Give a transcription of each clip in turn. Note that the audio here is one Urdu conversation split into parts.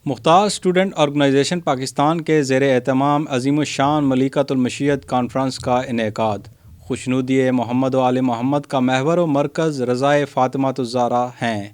مختار اسٹوڈنٹ آرگنائزیشن پاکستان کے زیر اہتمام عظیم الشان ملیکۃ المشیت کانفرنس کا انعقاد۔ خوشنودی محمد و آل محمد کا محور و مرکز رضائے فاطمہ الزہرا ہیں۔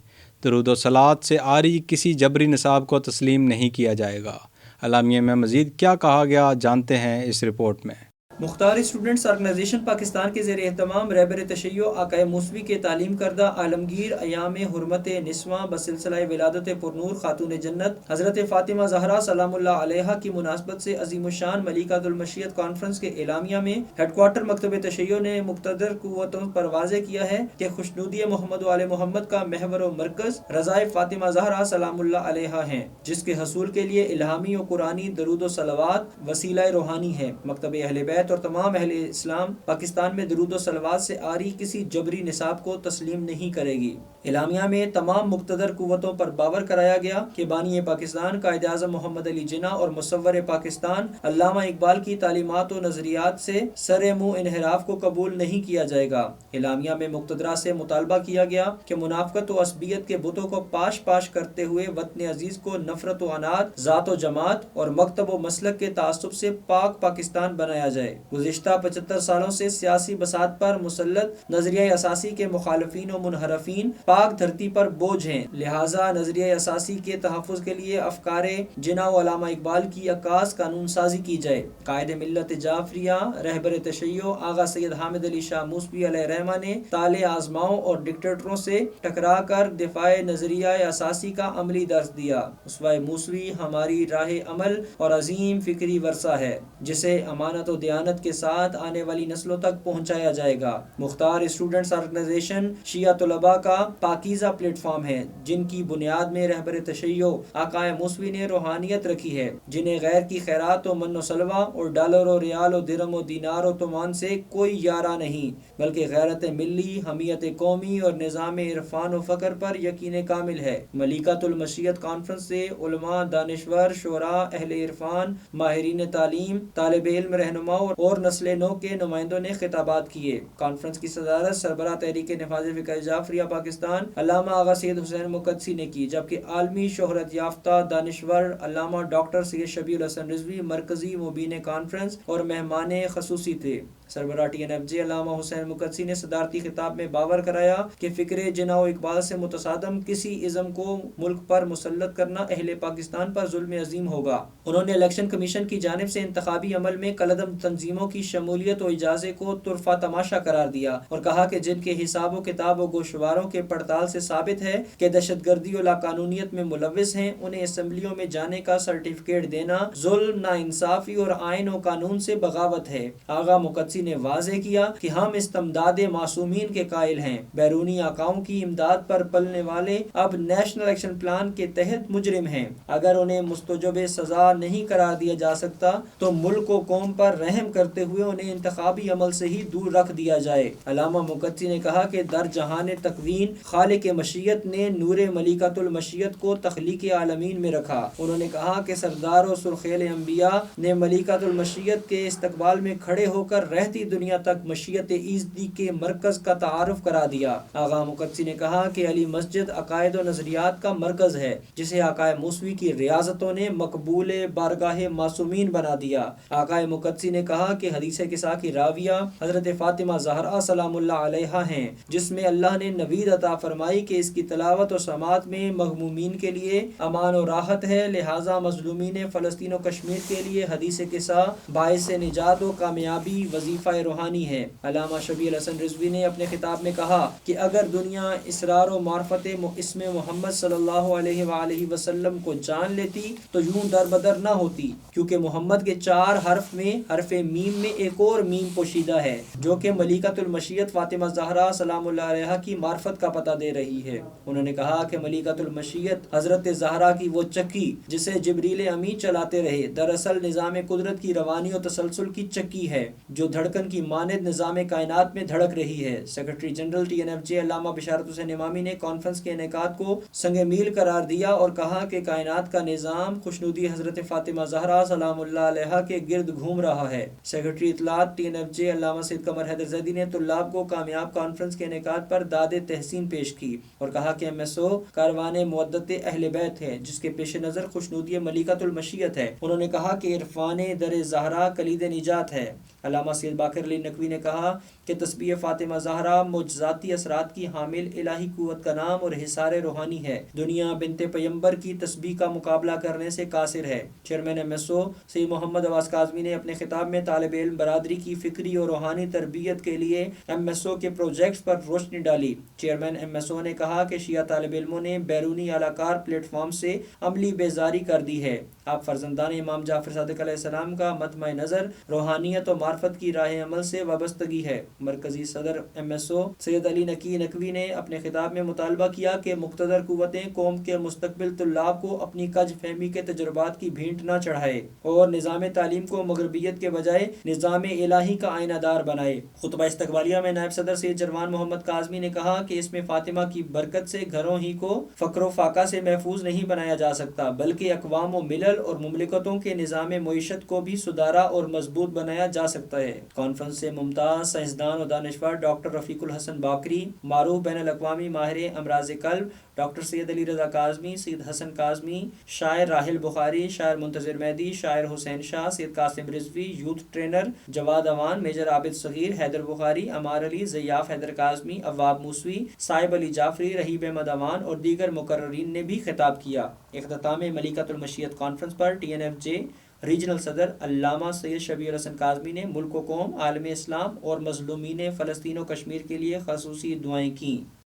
درود و صلوات سے عاری کسی جبری نصاب کو تسلیم نہیں کیا جائے گا۔ اعلامیے میں مزید کیا کہا گیا جانتے ہیں اس رپورٹ میں۔ مختار اسٹوڈنٹس آرگنائزیشن پاکستان کے زیر اہتمام رہبر تشیع آقائے موسوی کے تعلیم کردہ عالمگیر ایام حرمت نسواں بسلسلہ ولادت پرنور خاتون جنت حضرت فاطمہ زہرا سلام اللہ علیہا کی مناسبت سے عظیم الشان ملیکۃ المشیت کانفرنس کے اعلامیہ میں ہیڈ کوارٹر مکتب تشیع نے مقتدر قوتوں پر واضح کیا ہے کہ خوشنودی محمد و آل محمد کا محور و مرکز رضائے فاطمہ زہرا سلام اللہ علیہا ہیں، جس کے حصول کے لیے الہامی و قرآنی درود و صلوات وسیلہ روحانی ہے۔ مکتب اہل بیت اور تمام اہل اسلام پاکستان میں درود و صلوات سے عاری کسی جبری نصاب کو تسلیم نہیں کرے گی۔ اعلامیہ میں تمام مقتدر قوتوں پر باور کرایا گیا کہ بانی پاکستان قائد اعظم محمد علی جناح اور مصور پاکستان علامہ اقبال کی تعلیمات و نظریات سے سر منہ انحراف کو قبول نہیں کیا جائے گا۔ اعلامیہ میں مقتدرہ سے مطالبہ کیا گیا کہ منافقت و عصبیت کے بتوں کو پاش پاش کرتے ہوئے وطن عزیز کو نفرت و عناد، ذات و جماعت اور مکتب و مسلک کے تعصب سے پاک پاکستان بنایا جائے۔ گزشتہ 75 سالوں سے سیاسی بساط پر مسلط نظریہ اساسی کے مخالفین و منحرفین پاک دھرتی پر بوجھ ہیں، لہٰذا نظریہ اساسی کے تحفظ کے لیے افکار جناح و علامہ اقبال کی عکاس قانون سازی کی جائے۔ قائد ملت جعفریہ رہبر تشیع آغا سید حامد علی شاہ موسوی علیہ الرحمہ نے طالع آزماؤں اور ڈکٹیٹروں سے ٹکرا کر دفاع نظریہ اساسی کا عملی درس دیا۔ اسوہ موسوی ہماری راہ عمل اور عظیم فکری ورثہ ہے، جسے امانت و دیانت کے ساتھ آنے والی نسلوں تک پہنچایا جائے گا۔ مختار اسٹوڈنٹس آرگنائزیشن شیعہ طلباء کا پاکیزہ پلیٹ فارم ہے، جن کی بنیاد میں رہبر تشیع آقائے موسوی نے روحانیت رکھی ہے، جنہیں غیر کی خیرات و من و سلوہ اور ڈالر و ریال و درہم و دینار و تومان سے کوئی یارہ نہیں، بلکہ غیرت ملی، حمیت قومی اور نظام عرفان و فقر پر یقین کامل ہے۔ ملیکۃ المشیت کانفرنس سے علماء، دانشور، شعراء، اہل عرفان، ماہرین تعلیم، طالب علم، رہنما اور نسل نو کے نمائندوں نے خطابات کیے۔ کانفرنس کی صدارت سربراہ تحریک نفاذ فقہ جعفریہ پاکستان علامہ آغا سید حسین مقدسی نے کی، جبکہ عالمی شہرت یافتہ دانشور علامہ ڈاکٹر سید شبیہ الحسن رضوی مرکزی مبین کانفرنس اور مہمان خصوصی تھے۔ سربراہ ٹی این ایف جے علامہ حسین مقدسی نے صدارتی خطاب میں باور کرایا کہ فکر جناح و اقبال سے متصادم کسی ازم کو ملک پر مسلط کرنا اہل پاکستان پر ظلم عظیم ہوگا۔ انہوں نے الیکشن کمیشن کی جانب سے انتخابی عمل میں کالعدم تنظیموں کی شمولیت و اجازے کو طرفہ تماشا قرار دیا اور کہا کہ جن کے حساب و کتاب و گوشواروں کے پڑتال سے ثابت ہے کہ دہشت گردی و لاقانونیت میں ملوث ہیں، انہیں اسمبلیوں میں جانے کا سرٹیفکیٹ دینا ظلم، ناانصافی اور آئین و قانون سے بغاوت ہے۔ آغا مقدسی نے واضح کیا کہ ہم استمداد معصومین کے قائل ہیں۔ بیرونی آقاؤں کی امداد پر پلنے والے اب نیشنل ایکشن پلان کے تحت مجرم ہیں۔ اگر انہیں مستوجب سزا نہیں قرار دیا جا سکتا تو ملک و قوم پر رحم کرتے ہوئے انہیں انتخابی عمل سے ہی دور رکھ دیا جائے۔ علامہ مقدسی نے کہا کہ در جہان تکوین خالق مشیت نے نور ملیکۃ المشیت کو تخلیق عالمین میں رکھا۔ انہوں نے کہا کہ سردار و سرخیل انبیاء نے ملیکۃ المشیت کے استقبال میں کھڑے ہو کر رہتی دنیا تک مشیت ایزدی کے مرکز کا تعارف کرا دیا۔ آغا مقدسی نے کہا کہ علی مسجد عقائد و نظریات کا مرکز ہے، جسے آقائے موسوی کی ریاضتوں نے مقبول بارگاہ معصومین بنا دیا۔ آقائے مقدسی نے کہا کہ حدیث قصہ کی راویہ حضرت فاطمہ زہرا سلام اللہ علیہا ہیں، جس میں اللہ نے نوید عطا فرمائی کہ اس کی تلاوت و سماعت میں مغمومین کے لیے امان و راحت ہے، لہٰذا مظلومین فلسطین و کشمیر کے لیے حدیث قصہ باعث نجات و کامیابی وظیفہ روحانی ہے۔ علامہ شبیہ الحسن رضوی نے اپنے خطاب میں کہا کہ اگر دنیا اسرار و معرفت اسم محمد صلی اللہ علیہ وآلہ وسلم کو جان لیتی تو یوں در بدر نہ ہوتی، کیونکہ محمد کے 4 حرف میں حرف میم میں ایک اور میم پوشیدہ ہے جو کہ ملیکۃ المشیت فاطمہ زہرا سلام اللہ علیہا کی معرفت کا پتہ دے رہی ہے۔ انہوں نے کہا کہ ملیکۃ المشیت حضرت زہرا کی وہ چکی جسے جبریل امی چلاتے رہے، دراصل نظام قدرت کی روانی و تسلسل کی چکی ہے جو دھڑکن کی مانند نظام کائنات میں دھڑک رہی ہے۔ سیکرٹری جنرل TNFJ علامہ بشارت حسین امامی نے کانفرنس کے انعقاد کو سنگ میل قرار دیا اور کہا کہ کائنات کا نظام خوشنودی حضرت فاطمہ زہرا سلام اللہ علیہا کے گرد گھوم رہا ہے۔ سیکرٹری اطلاعات TNFJ علامہ سید قمر حیدر زیدی نے طلاب کو کامیاب کانفرنس کے انعقاد پر داد تحسین پیش کی اور کہا کہ MSO کاروان مودت اہل بیت ہے جس کے پیش نظر خوشنودی ملیکۃ المشیت ہے۔ انہوں نے کہا کہ عرفان در زہرا کلید نجات ہے۔ علامہ سید باقر علی نقوی نے کہا کہ تسبیح فاطمہ زہرا معجزاتی اثرات کی حامل الہی قوت کا نام اور حصار روحانی ہے۔ دنیا بنت پیمبر کی تسبیح کا مقابلہ کرنے سے قاصر ہے۔ چیئرمین MSO سید محمد عباس کاظمی نے اپنے خطاب میں طالب علم برادری کی فکری اور روحانی تربیت کے لیے MSO کے پروجیکٹس پر روشنی ڈالی۔ چیئرمین MSO نے کہا کہ شیعہ طالب علموں نے بیرونی اعلی کار پلیٹ فارم سے عملی بیزاری کر دی ہے۔ آپ فرزندان امام جعفر صادق علیہ السلام کا مطمع نظر روحانیت و معرفت کی راہ عمل سے وابستگی ہے۔ مرکزی صدر MSO سید علی نقی نقوی نے اپنے خطاب میں مطالبہ کیا کہ مقتدر قوتیں قوم کے مستقبل طلاب کو اپنی کج فہمی کے تجربات کی بھینٹ نہ چڑھائے اور نظام تعلیم کو مغربیت کے بجائے نظام الہی کا آئینہ دار بنائے۔ خطبہ استقبالیہ میں نائب صدر سید جروان محمد کاظمی نے کہا کہ اس میں فاطمہ کی برکت سے گھروں ہی کو فقر و فاقہ سے محفوظ نہیں بنایا جا سکتا بلکہ اقوام و ملل اور مملکتوں کے نظام معیشت کو بھی سدھارا اور مضبوط بنایا جا سکتا ہے۔ کانفرنس سے ممتاز سائنسدان و دانشور ڈاکٹر رفیق الحسن باقری، معروف بین الاقوامی ماہر امراض قلب ڈاکٹر سید علی رضا کاظمی، سید حسن کاظمی، شاعر راحل بخاری، شاعر منتظر مہدی، شاعر حسین شاہ، سید قاسم رضوی، یوتھ ٹرینر جواد اوان، میجر عابد صغیر، حیدر بخاری، عمار علی، ضیاف حیدر کاظمی، عواب موسوی، صائب علی جعفری، رحیب احمد اوان اور دیگر مقررین نے بھی خطاب کیا۔ اختتام ملیکۃ المشیت کانفرنس پر TNFJ ریجنل صدر علامہ سید شبیر حسن کاظمی نے ملک و قوم، عالم اسلام اور مظلومین فلسطین و کشمیر کے لیے خصوصی دعائیں کیں۔